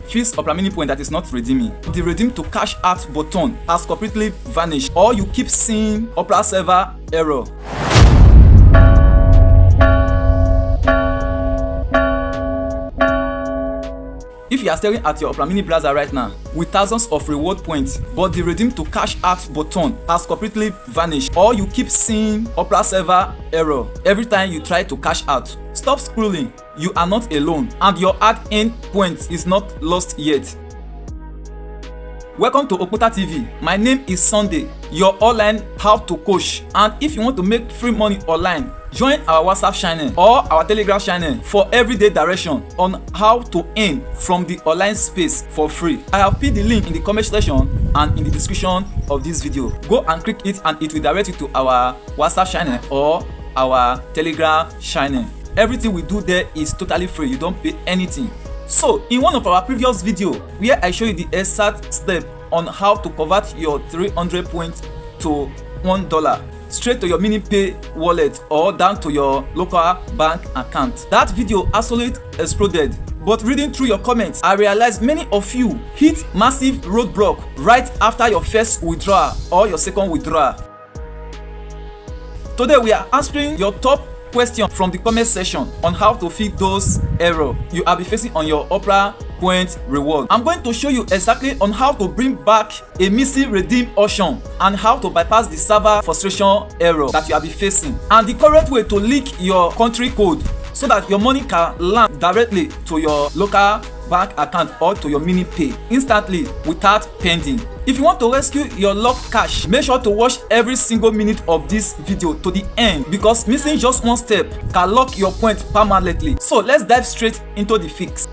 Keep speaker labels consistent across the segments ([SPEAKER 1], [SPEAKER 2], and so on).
[SPEAKER 1] fixed Opera Mini point that is not redeeming. The redeem to cash out button has completely vanished, or you keep seeing Opera server error. If you are staring at your Opera Mini browser right now with thousands of reward points, but the redeem to cash out button has completely vanished, or you keep seeing Opera server error every time you try to cash out, stop scrolling. You are not alone, and your hard-earned point is not lost yet. Welcome to Okpotatv. My name is Sunday, your online how to coach, and if you want to make free money online, join our WhatsApp channel or our Telegram channel for everyday direction on how to earn from the online space for free. I have pinned the link in the comment section and in the description of this video. Go and click it and it will direct you to our WhatsApp channel or our Telegram channel. Everything we do there is totally free. You don't pay anything. So in one of our previous video where I show you the exact step on how to convert your 300 points to $1 straight to your MiniPay wallet or down to your local bank account, that video absolutely exploded. But reading through your comments, I realized many of you hit massive roadblock right after your first withdrawal or your second withdrawal. Today we are answering your top question from the comment section on how to fix those errors you have been facing on your Opera point reward. I'm going to show you exactly on how to bring back a missing redeem option and how to bypass the server frustration error that you have been facing, and the correct way to link your country code so that your money can land directly to your local bank account or to your MiniPay instantly without pending. If you want to rescue your locked cash, make sure to watch every single minute of this video to the end, because missing just one step can lock your point permanently. So let's dive straight into the fix.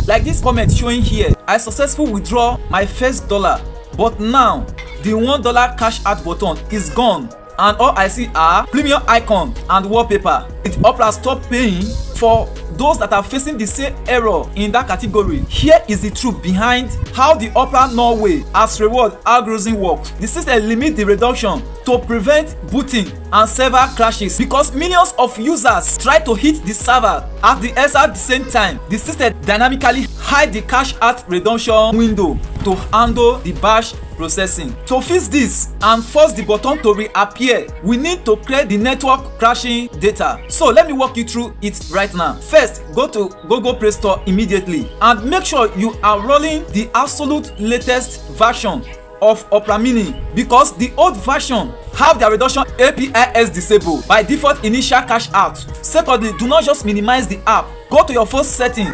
[SPEAKER 1] Like this comment showing here, I successfully withdraw my first dollar, but now the $1 cash out button is gone and all I see are premium icon and wallpaper. With Opera stop paying for those that are facing the same error in that category. Here is the truth behind how the Opera Norway as reward algorithm works. The system limits the reduction to prevent booting and server crashes, because millions of users try to hit the server at the same time. The system dynamically hides the cash out redemption window to handle the batch processing. To fix this and force the button to reappear, we need to clear the network crashing data. So let me walk you through it right now. First, go to Google Play Store immediately and make sure you are running the absolute latest version of Opera Mini, because the old version have their reduction APIs disabled by default initial cash out. Secondly, do not just minimize the app. Go to your phone setting,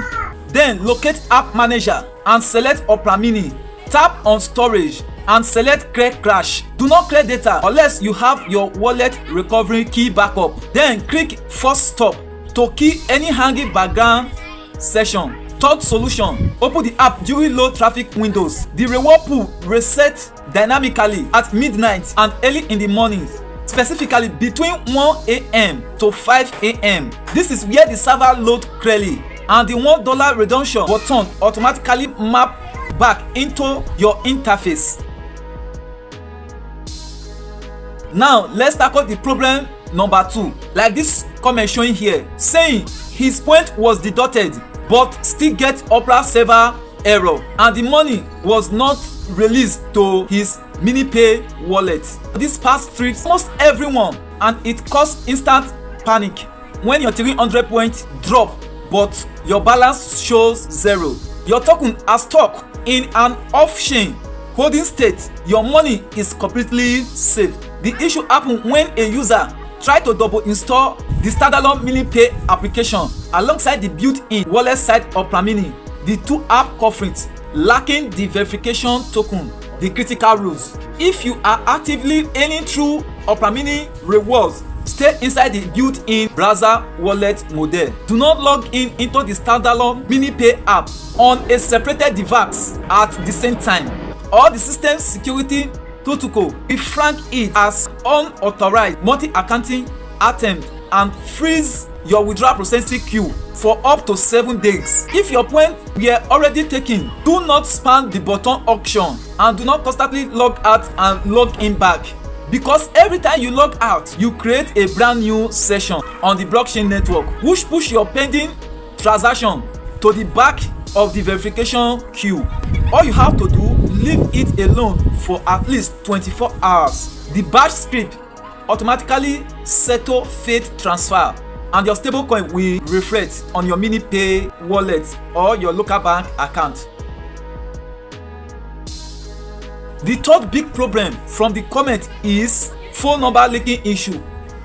[SPEAKER 1] then locate App Manager and select Opera Mini. Tap on Storage and select Clear Cache. Do not clear data unless you have your wallet recovery key backup. Then click Force Stop to key any hanging background session. Third solution, open the app during low traffic windows. The reward pool resets dynamically at midnight and early in the morning, specifically between 1 a.m. to 5 a.m. This is where the server loads clearly and the $1 redemption button automatically map back into your interface. Now let's tackle the problem number 2. Like this comment showing here, saying his point was deducted but still get Opera server error and the money was not released to his MiniPay wallet. This past trips almost everyone, and it caused instant panic when your 300 points drop but your balance shows 0. Your token are stuck in an off-chain holding state. Your money is completely safe. The issue happens when a user try to double install the standalone MiniPay application alongside the built-in wallet side Opera Mini. The two app coverings lacking the verification token, the critical rules. If you are actively earning through Opera Mini rewards, stay inside the built-in browser wallet model. Do not log in into the standalone MiniPay app on a separated device at the same time, or the system security protocol will flag it as unauthorized multi-accounting attempt and freeze your withdrawal processing queue for up to 7 days. If your points were already taken, do not spam the button auction and do not constantly log out and log in back, because every time you log out, you create a brand new session on the blockchain network which push your pending transaction to the back of the verification queue. All you have to do, leave it alone for at least 24 hours. The batch script automatically settle faith transfer and your stablecoin will reflect on your MiniPay wallet or your local bank account. The third big problem from the comment is phone number leaking issue.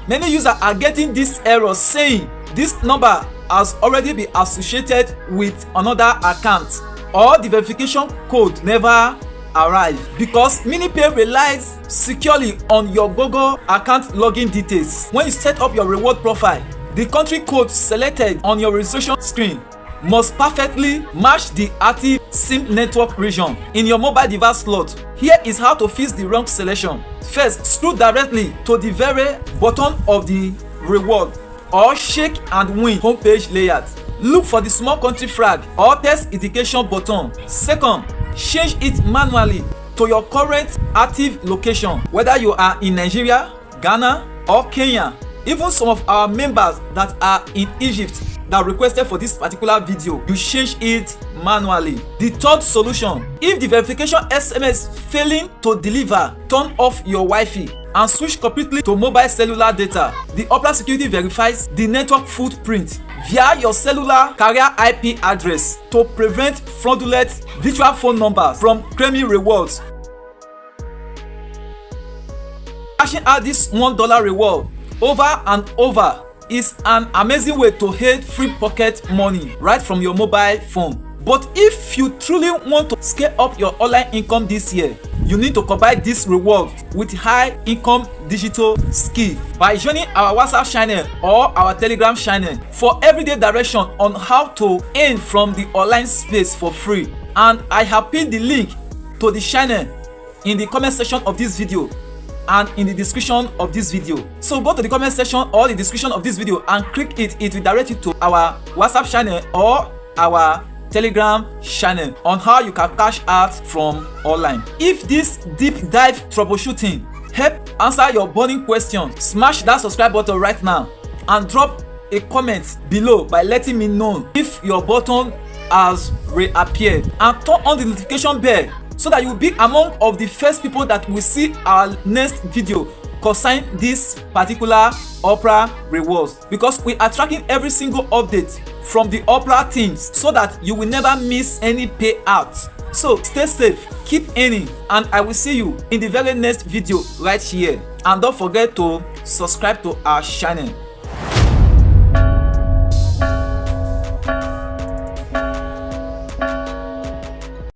[SPEAKER 1] Many users are getting this error saying this number has already been associated with another account or the verification code never arrived because MiniPay relies securely on your Google account login details. When you set up your reward profile, the country code selected on your registration screen must perfectly match the active SIM network region in your mobile device slot. Here is how to fix the wrong selection. First, scroll directly to the very bottom of the reward or shake and win homepage layout. Look for the small country flag or text indication button. Second, change it manually to your current active location, whether you are in Nigeria, Ghana or Kenya. Even some of our members that are in Egypt that requested for this particular video, you change it manually. The third solution, if the verification SMS failing to deliver, turn off your Wi-Fi and switch completely to mobile cellular data. The Opera security verifies the network footprint via your cellular carrier IP address to prevent fraudulent virtual phone numbers from claiming rewards. Cashing out this $1 reward over and over is an amazing way to earn free pocket money right from your mobile phone. But if you truly want to scale up your online income this year, you need to combine this reward with high income digital skill by joining our WhatsApp channel or our Telegram channel for everyday direction on how to earn from the online space for free. And I have pinned the link to the channel in the comment section of this video and in the description of this video. So go to the comment section or the description of this video and click it. It will direct you to our WhatsApp channel or our Telegram channel on how you can cash out from online. If this deep dive troubleshooting help answer your burning question, smash that subscribe button right now and drop a comment below by letting me know if your button has reappeared, and turn on the notification bell so that you will be among of the first people that will see our next video concerning this particular Opera rewards, because we are tracking every single update from the Opera teams so that you will never miss any payout. So stay safe, keep earning, and I will see you in the very next video right here. And don't forget to subscribe to our channel.